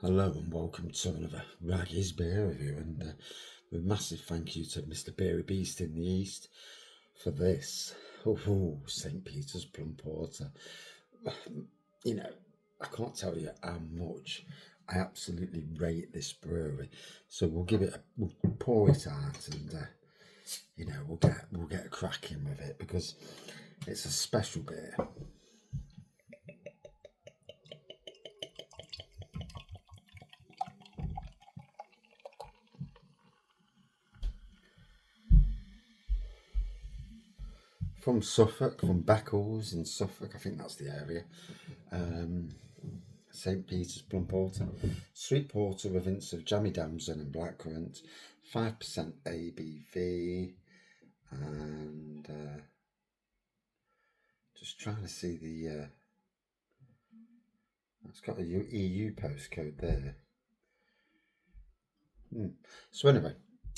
Hello and welcome to another Raggy's beer review, and a massive thank you to Mr. Beery Beast in the East for this. St Peters Plum Porter. You know, I can't tell you how much I absolutely rate this brewery. So we'll pour it out, and we'll get cracking with it because it's a special beer. From Suffolk, from Beccles in Suffolk, I think that's the area. St Peters Plum Porter. Sweet porter with hints of jammy damson and blackcurrant. 5% ABV. And just trying to see the... it's got a EU postcode there. So anyway,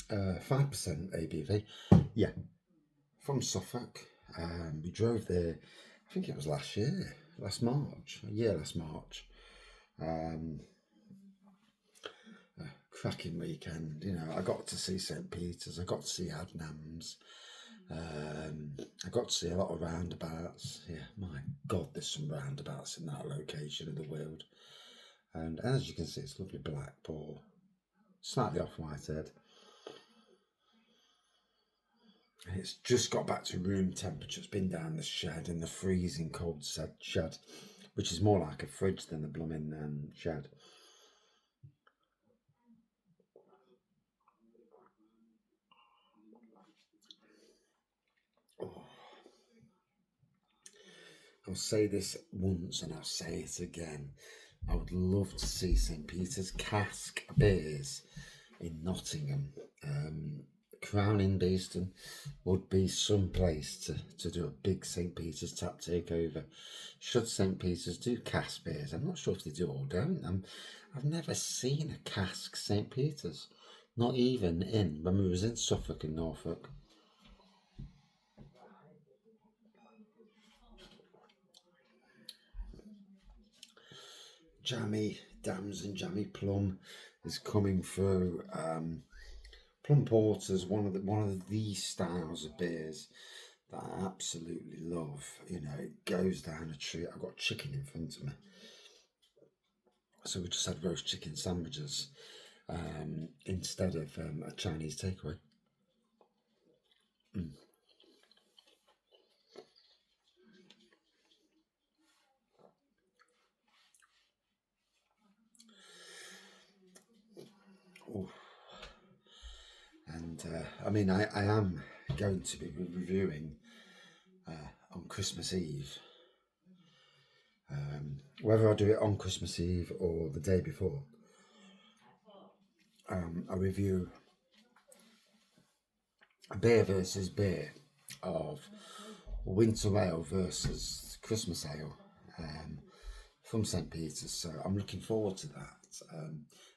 5% ABV. Yeah, from Suffolk. We drove there, I think it was last March. Cracking weekend, I got to see St Peters, I got to see Adnams, I got to see a lot of roundabouts. Yeah, my God, there's some roundabouts in that location of the world. And as you can see, it's lovely black pour, slightly off whitehead. It's just got back to room temperature. It's been down the shed in the freezing cold shed, which is more like a fridge than a blooming shed. Oh. I'll say this once and I'll say it again. I would love to see St Peters cask beers in Nottingham. Crown in Beeston would be some place to do a big St Peters tap takeover. Should St Peters do cask beers? I'm not sure if they do or don't. I've never seen a cask St Peters, not even when we was in Suffolk and Norfolk. Jammy damson, jammy plum is coming through. Plum Porter's one of these styles of beers that I absolutely love. It goes down a treat. I've got chicken in front of me, so we just had roast chicken sandwiches instead of a Chinese takeaway. Oh. And I am going to be reviewing on Christmas Eve. Whether I do it on Christmas Eve or the day before, I review beer versus beer of winter ale versus Christmas ale from St Peters. So I'm looking forward to that.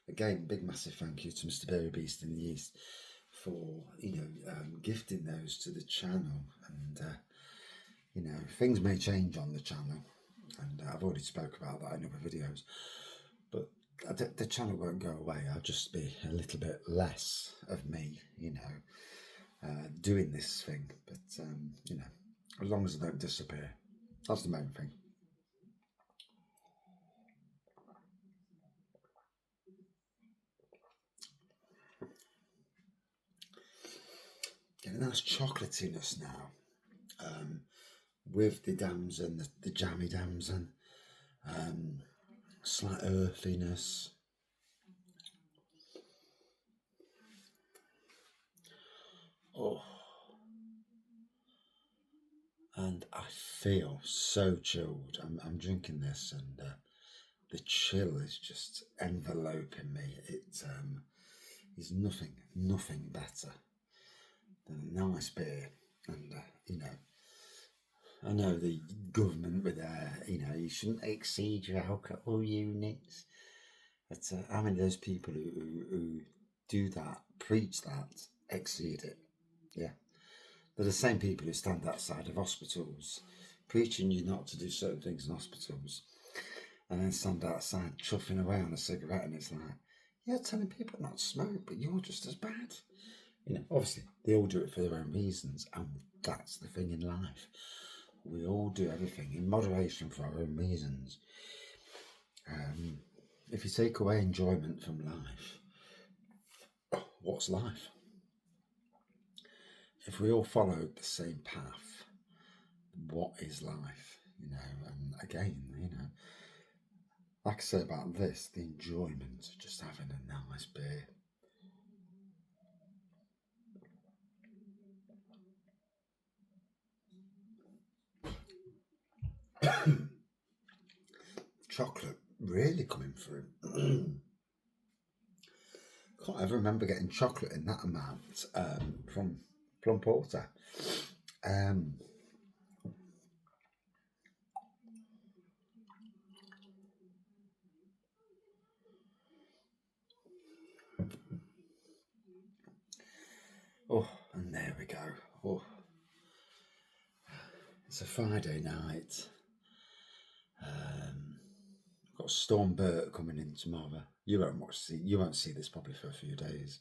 Again, big massive thank you to Mr. Beery Beast in the East for gifting those to the channel. And things may change on the channel, and I've already spoke about that in other videos, but the channel won't go away. I'll just be a little bit less of me, doing this thing. But as long as I don't disappear, that's the main thing. Getting a nice chocolatiness now, with the damson, the jammy damson, slight earthiness. Oh, and I feel so chilled. I'm drinking this, and the chill is just enveloping me. It is nothing better than a nice beer. And I know the government with their, you shouldn't exceed your alcohol units. But how many of those people who do that, preach that, exceed it? Yeah. They're the same people who stand outside of hospitals preaching you not to do certain things in hospitals. and then stand outside chuffing away on a cigarette, and it's like, you're telling people not to smoke, but you're just as bad. Obviously, they all do it for their own reasons, and that's the thing in life. We all do everything in moderation for our own reasons. If you take away enjoyment from life, what's life? If we all followed the same path, what is life? And again, like I say about this, the enjoyment of just having a nice beer. Chocolate really coming through. Can't ever remember getting chocolate in that amount from Plum Porter. Oh, and there we go. Oh, it's a Friday night. I've got Storm Burt coming in tomorrow. You won't see this probably for a few days.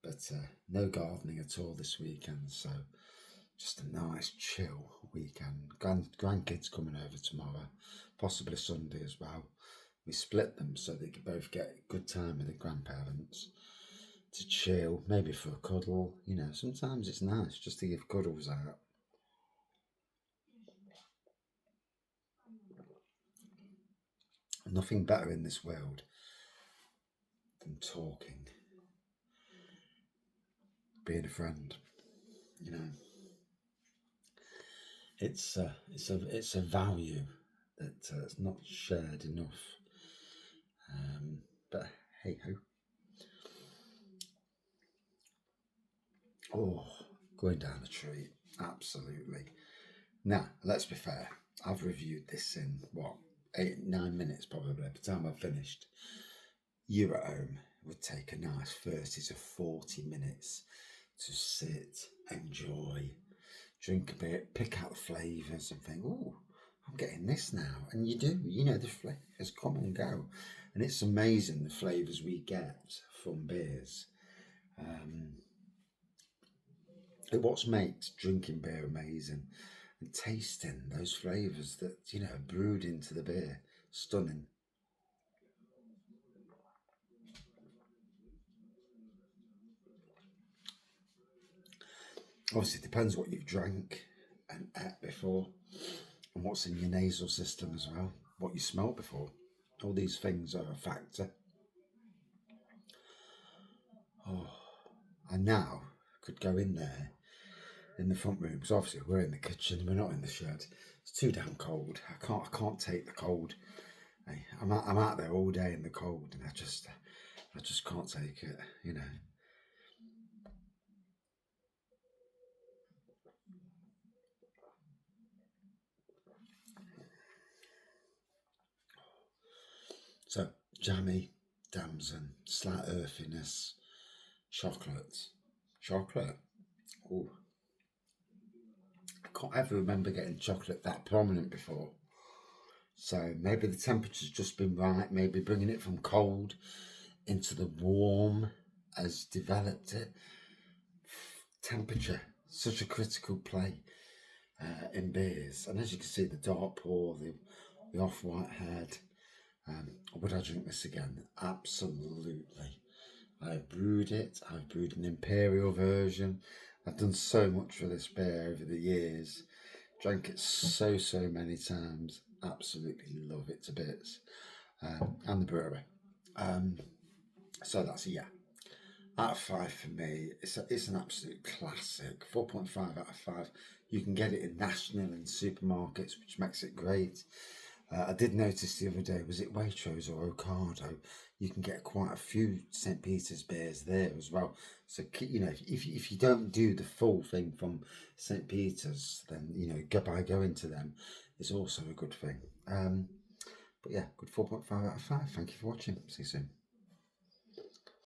But no gardening at all this weekend, so just a nice chill weekend. Grandkids coming over tomorrow, possibly Sunday as well. We split them so they can both get a good time with the grandparents to chill, maybe for a cuddle. Sometimes it's nice just to give cuddles out. Nothing better in this world than talking, being a friend. It's a value that it's not shared enough. But hey ho. Oh, going down a treat, absolutely. Now, let's be fair. I've reviewed this in 8-9 minutes probably. By the time I've finished, you at home would take a nice 30 to 40 minutes to sit, enjoy, drink a bit, pick out the flavours and think, oh, I'm getting this now. And you do, the flavours come and go. And it's amazing the flavours we get from beers. What makes drinking beer amazing and tasting those flavours that, are brewed into the beer. Stunning. Obviously, it depends what you've drank and ate before and what's in your nasal system as well, what you smelled before. All these things are a factor. Oh, I now could go in there in the front room because obviously we're in the kitchen, we're not in the shed. It's too damn cold. I can't take the cold. I'm out there all day in the cold, and I just can't take it. So jammy, damson, slight earthiness, chocolate. Oh, I can't ever remember getting chocolate that prominent before. So maybe the temperature's just been right. Maybe bringing it from cold into the warm has developed it. Temperature, such a critical play in beers. And as you can see, the dark pour, the off-white head. Would I drink this again? Absolutely. I've brewed it. I've brewed an imperial version. I've done so much for this beer over the years. Drank it so many times. Absolutely love it to bits. And the brewery. So that's a yeah. Out of 5 for me. It's an absolute classic. 4.5 out of 5. You can get it in national and supermarkets, which makes it great. I did notice the other day, was it Waitrose or Ocado? You can get quite a few St Peters beers there as well. So, if you don't do the full thing from St Peters, then, going to them is also a good thing. But yeah, good 4.5 out of 5. Thank you for watching. See you soon.